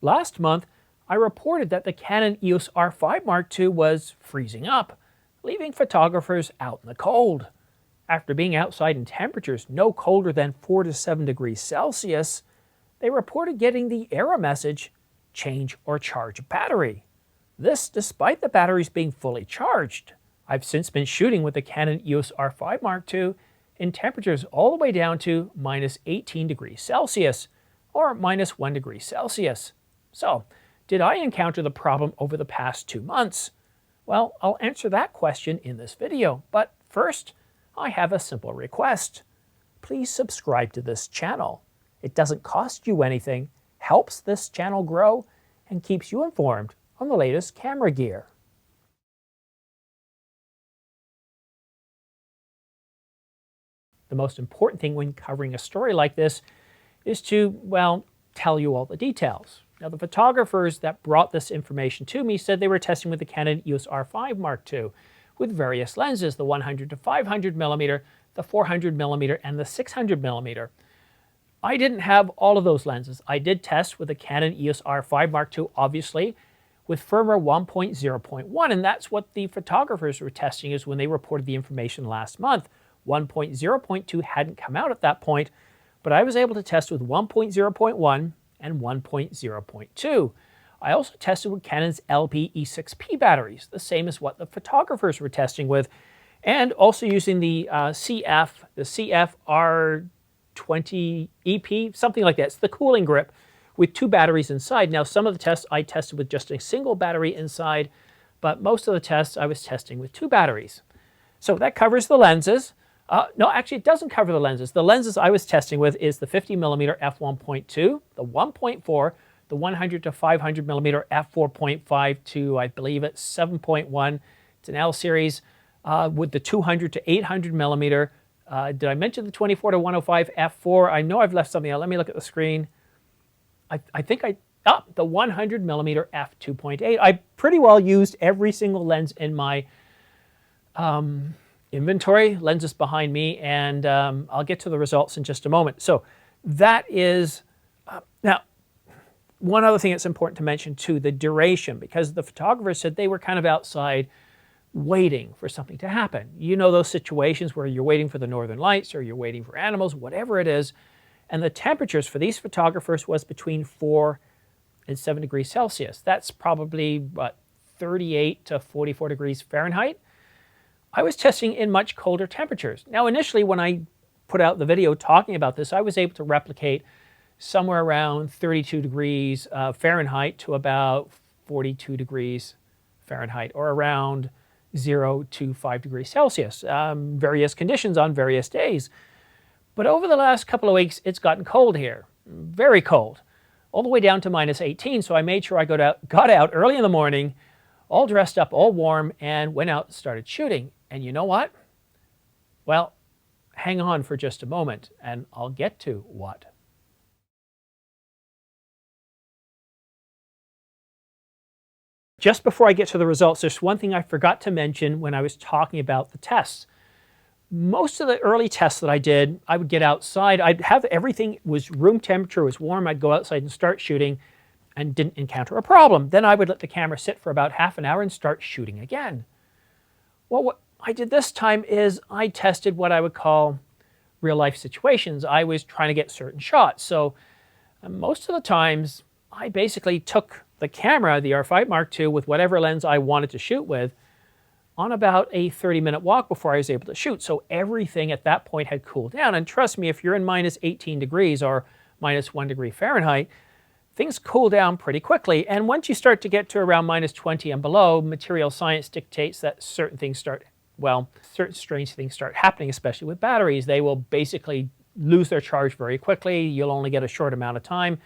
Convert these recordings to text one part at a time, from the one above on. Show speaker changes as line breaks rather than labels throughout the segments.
Last month, I reported that the Canon EOS R5 Mark II was freezing up, leaving photographers out in the cold. After being outside in temperatures no colder than 4 to 7 degrees Celsius, they reported getting the error message, change or charge battery. This despite the batteries being fully charged. I've since been shooting with the Canon EOS R5 Mark II in temperatures all the way down to minus 18 degrees Celsius or minus 1 degree Celsius. So, did I encounter the problem over the past 2 months? Well, I'll answer that question in this video, but first, I have a simple request. Please subscribe to this channel. It doesn't cost you anything, helps this channel grow, and keeps you informed on the latest camera gear. The most important thing when covering a story like this is to, well, tell you all the details. Now, the photographers that brought this information to me said they were testing with the Canon EOS R5 Mark II with various lenses, the 100 to 500 millimeter, the 400 millimeter, and the 600 millimeter. I didn't have all of those lenses. I did test with the Canon EOS R5 Mark II, obviously, with firmware 1.0.1, and that's what the photographers were testing is when they reported the information last month. 1.0.2 hadn't come out at that point, but I was able to test with 1.0.1 and 1.0.2. I also tested with Canon's LP-E6P batteries, the same as what the photographers were testing with, and also using the CFR20EP, something like that. It's the cooling grip with 2 batteries inside. Now, some of the tests I tested with just a single battery inside, but most of the tests I was testing with 2 batteries. So that covers the lenses. No, actually, it doesn't cover the lenses. The lenses I was testing with is the 50mm f1.2, the 1.4, the 100 to 500mm f4.5 to, I believe it's 7.1. It's an L series with the 200 to 800mm. Did I mention the 24 to 105 f4? I know I've left something out. Let me look at the screen. I think the 100mm f2.8. I pretty well used every single lens in my inventory, lenses behind me, and I'll get to the results in just a moment. So that is, now, one other thing that's important to mention too, the duration, because the photographers said they were kind of outside waiting for something to happen. You know those situations where you're waiting for the northern lights or you're waiting for animals, whatever it is, and the temperatures for these photographers was between 4 and 7 degrees Celsius. That's probably, what, 38 to 44 degrees Fahrenheit. I was testing in much colder temperatures. Now, initially, when I put out the video talking about this, I was able to replicate somewhere around 32 degrees Fahrenheit to about 42 degrees Fahrenheit, or around 0 to 5 degrees Celsius, various conditions on various days. But over the last couple of weeks, it's gotten cold here, very cold, all the way down to minus 18. So I made sure I got out early in the morning, all dressed up, all warm, and went out and started shooting. And you know what? Well, hang on for just a moment, and I'll get to what. Just before I get to the results, there's one thing I forgot to mention when I was talking about the tests. Most of the early tests that I did, I would get outside. I'd have everything was room temperature, was warm. I'd go outside and start shooting and didn't encounter a problem. Then I would let the camera sit for about half an hour and start shooting again. Well, what I did this time is I tested what I would call real-life situations. I was trying to get certain shots. So most of the times, I basically took the camera, the R5 Mark II, with whatever lens I wanted to shoot with, on about a 30-minute walk before I was able to shoot. So everything at that point had cooled down. And trust me, if you're in minus 18 degrees or minus 1 degree Fahrenheit, things cool down pretty quickly. And once you start to get to around minus 20 and below, material science dictates that certain things start, well, certain strange things start happening, especially with batteries. They will basically lose their charge very quickly. You'll only get a short amount of time.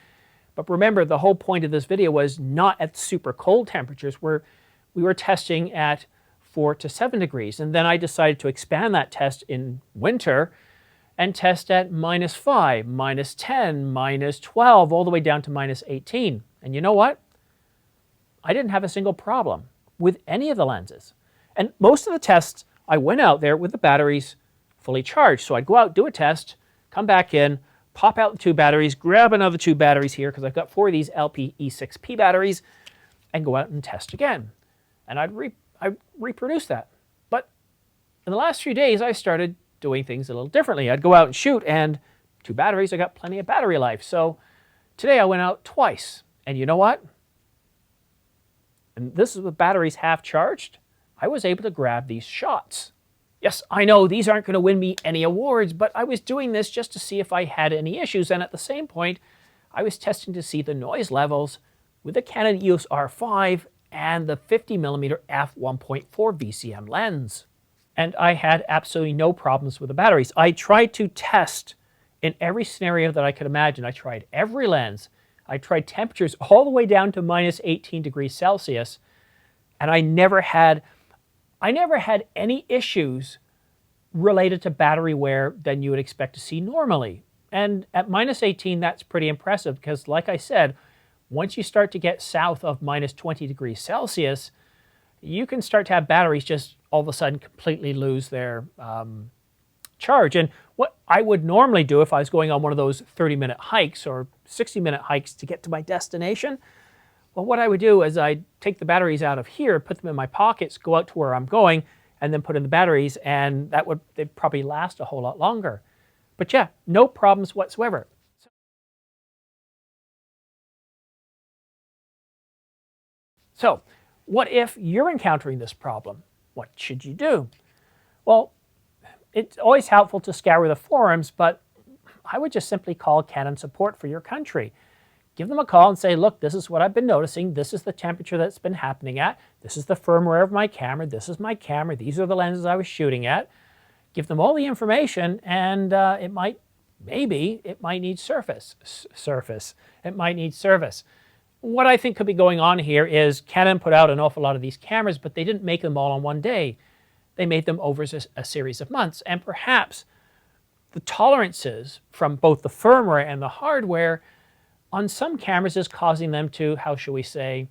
But remember, the whole point of this video was not at super cold temperatures, where we were testing at 4 to 7 degrees. And then I decided to expand that test in winter and test at minus 5, minus 10, minus 12, all the way down to minus 18. And you know what? I didn't have a single problem with any of the lenses. And most of the tests, I went out there with the batteries fully charged. So I'd go out, do a test, come back in, pop out the 2 batteries, grab another 2 batteries here, because I've got 4 of these LP-E6P batteries, and go out and test again. And I'd reproduce that. But in the last few days, I started doing things a little differently. I'd go out and shoot, and 2 batteries, I got plenty of battery life. So today I went out twice. And you know what? And this is with batteries half charged. I was able to grab these shots. Yes, I know these aren't going to win me any awards, but I was doing this just to see if I had any issues. And at the same point, I was testing to see the noise levels with the Canon EOS R5 and the 50mm f1.4 VCM lens. And I had absolutely no problems with the batteries. I tried to test in every scenario that I could imagine. I tried every lens. I tried temperatures all the way down to minus 18 degrees Celsius, and I never had any issues related to battery wear than you would expect to see normally. And at minus 18, that's pretty impressive because, like I said, once you start to get south of minus 20 degrees Celsius, you can start to have batteries just all of a sudden completely lose their charge. And what I would normally do if I was going on one of those 30-minute hikes or 60-minute hikes to get to my destination, well, what I would do is I'd take the batteries out of here, put them in my pockets, go out to where I'm going, and then put in the batteries, and they'd probably last a whole lot longer. But yeah, no problems whatsoever. So what if you're encountering this problem? What should you do? Well, it's always helpful to scour the forums, but I would just simply call Canon support for your country. Give them a call and say, look, this is what I've been noticing. This is the temperature that's been happening at. This is the firmware of my camera. This is my camera. These are the lenses I was shooting at. Give them all the information, and it might need service. It might need service. What I think could be going on here is Canon put out an awful lot of these cameras, but they didn't make them all on one day. They made them over a series of months, and perhaps the tolerances from both the firmware and the hardware on some cameras is causing them to, how shall we say,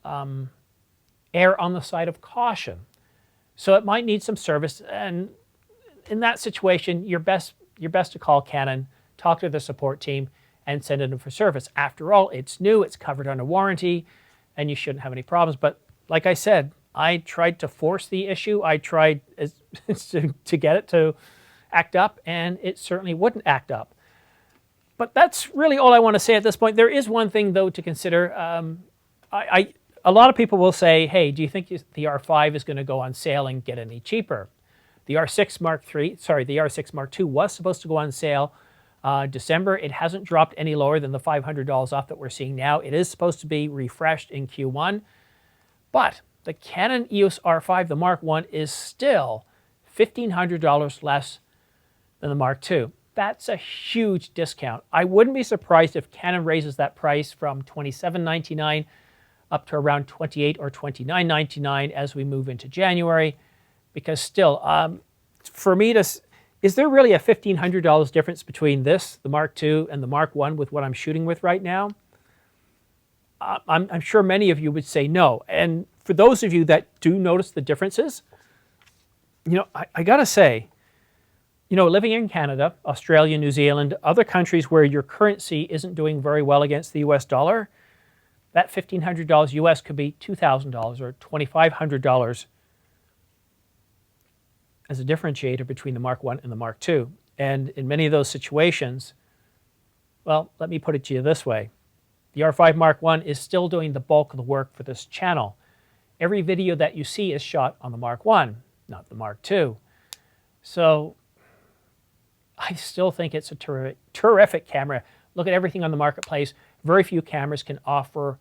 err on the side of caution. So it might need some service, and in that situation, you're best to call Canon, talk to the support team, and send it in for service. After all, it's new, it's covered under warranty, and you shouldn't have any problems. But like I said, I tried to force the issue. I tried to get it to act up, and it certainly wouldn't act up. But that's really all I want to say at this point. There is one thing, though, to consider. A lot of people will say, hey, do you think the R5 is going to go on sale and get any cheaper? The R6 Mark II was supposed to go on sale December. It hasn't dropped any lower than the $500 off that we're seeing now. It is supposed to be refreshed in Q1. But the Canon EOS R5, the Mark I, is still $1,500 less than the Mark II. That's a huge discount. I wouldn't be surprised if Canon raises that price from $27.99 up to around $28 or $29.99 as we move into January. Because still, for me is there really a $1,500 difference between this, the Mark II, and the Mark I with what I'm shooting with right now? I'm sure many of you would say no. And for those of you that do notice the differences, you know, I gotta say, you know, living in Canada, Australia, New Zealand, other countries where your currency isn't doing very well against the US dollar, that $1,500 US could be $2,000 or $2,500 as a differentiator between the Mark I and the Mark II. And in many of those situations, well, let me put it to you this way. The R5 Mark I is still doing the bulk of the work for this channel. Every video that you see is shot on the Mark I, not the Mark II. So I still think it's a terrific camera. Look at everything on the marketplace. Very few cameras can offer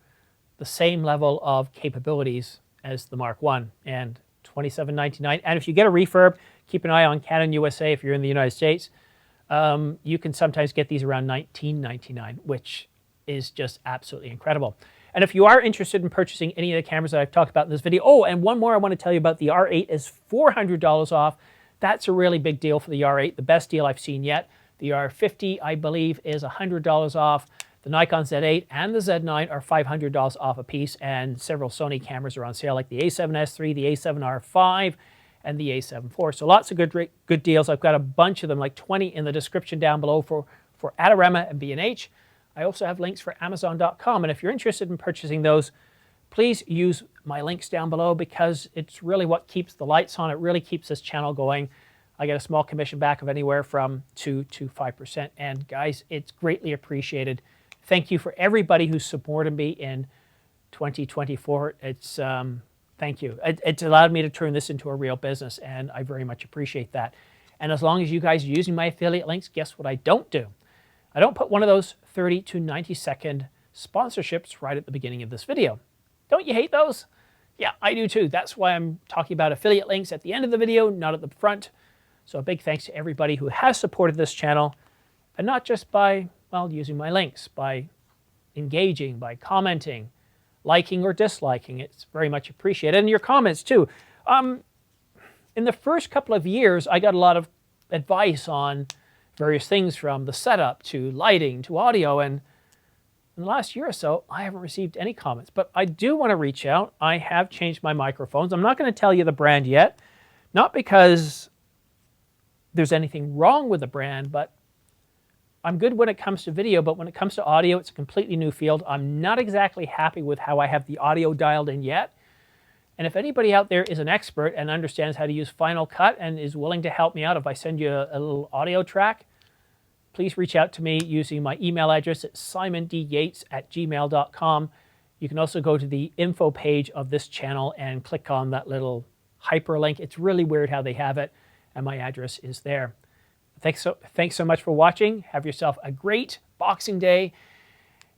the same level of capabilities as the Mark I, and $27.99. And if you get a refurb, keep an eye on Canon USA if you're in the United States. You can sometimes get these around $19.99, which is just absolutely incredible. And if you are interested in purchasing any of the cameras that I've talked about in this video, oh, and one more I want to tell you about, the R8 is $400 off. That's a really big deal for the R8, the best deal I've seen yet. The R50, I believe, is $100 off. The Nikon Z8 and the Z9 are $500 off a piece, and several Sony cameras are on sale, like the a7S III, the a7R5, and the a7 IV. So lots of good deals. I've got a bunch of them, like 20 in the description down below for for Adorama and B&H. I also have links for Amazon.com, and if you're interested in purchasing those, please use my links down below because it's really what keeps the lights on. It really keeps this channel going. I get a small commission back of anywhere from 2 to 5%, and guys, it's greatly appreciated. Thank you for everybody who supported me in 2024. It's thank you. It's allowed me to turn this into a real business, and I very much appreciate that. And as long as you guys are using my affiliate links, guess what I don't do? I don't put one of those 30 to 90-second sponsorships right at the beginning of this video. Don't you hate those? Yeah, I do too. That's why I'm talking about affiliate links at the end of the video, not at the front. So a big thanks to everybody who has supported this channel, and not just by, well, using my links, by engaging, by commenting, liking or disliking. It's very much appreciated. And your comments too. In the first couple of years, I got a lot of advice on various things from the setup to lighting to audio, and in the last year or so, I haven't received any comments. But I do want to reach out. I have changed my microphones. I'm not going to tell you the brand yet, not because there's anything wrong with the brand, but I'm good when it comes to video, but when it comes to audio, it's a completely new field. I'm not exactly happy with how I have the audio dialed in yet. And if anybody out there is an expert and understands how to use Final Cut and is willing to help me out if I send you a little audio track, please reach out to me using my email address at simondyates@gmail.com. You can also go to the info page of this channel and click on that little hyperlink. It's really weird how they have it, and my address is there. Thanks so much for watching. Have yourself a great Boxing Day.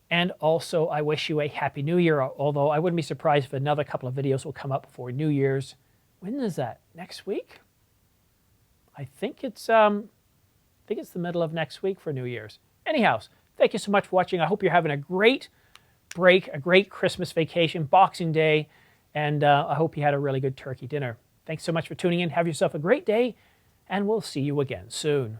And also, I wish you a Happy New Year, although I wouldn't be surprised if another couple of videos will come up before New Year's. When is that? Next week? I think it's the middle of next week for New Year's. Anyhow, thank you so much for watching. I hope you're having a great break, a great Christmas vacation, Boxing Day, and I hope you had a really good turkey dinner. Thanks so much for tuning in. Have yourself a great day, and we'll see you again soon.